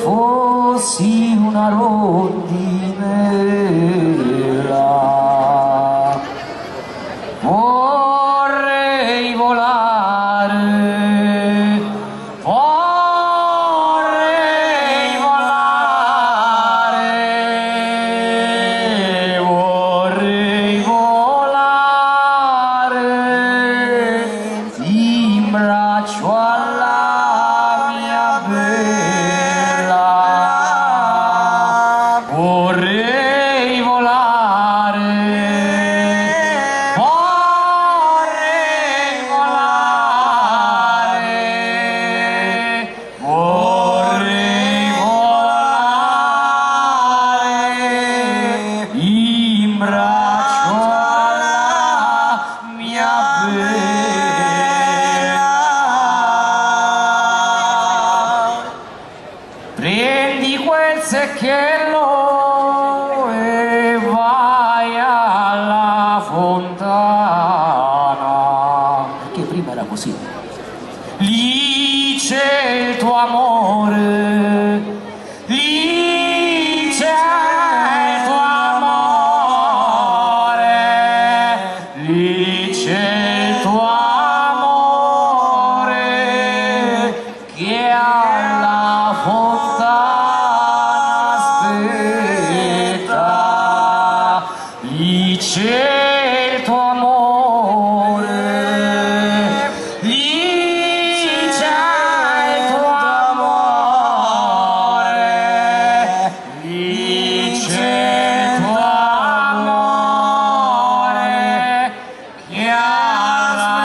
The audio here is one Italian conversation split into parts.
fossi una rondinella, vorrei volare, vorrei volare, vorrei volare in braccio alla mia bella, vorrei volare, vorrei volare, vorrei volare in braccio alla mia bella. Prendi quel secchello e vai alla fontana, perché prima era così. Lì c'è il tuo amore, lì c'è il tuo amore, lì c'è il tuo amore che alla fontana aspetta, lì c'è il tuo amore, lì c'è il tuo amore, lì c'è il tuo amore che alla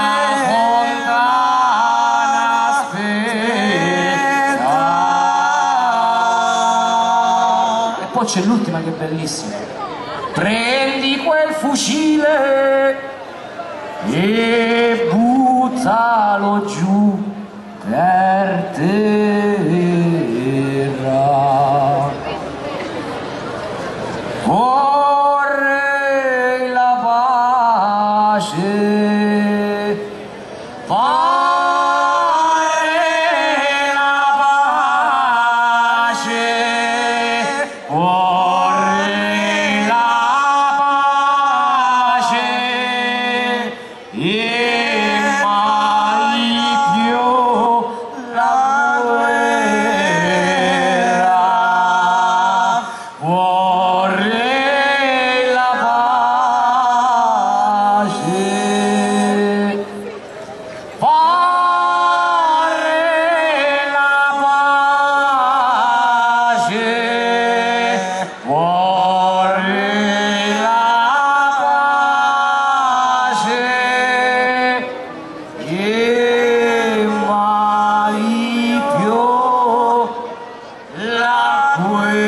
fontana aspetta. E poi c'è l'ultima che è bellissima. Prendi quel fucile e buttalo giù per terra. Vorrei la pace, vorrei la pace, vorrei la pace e mai più la guerra. Vorrei la pace, vorrei la pace, vorrei la pace e mai più la guerra.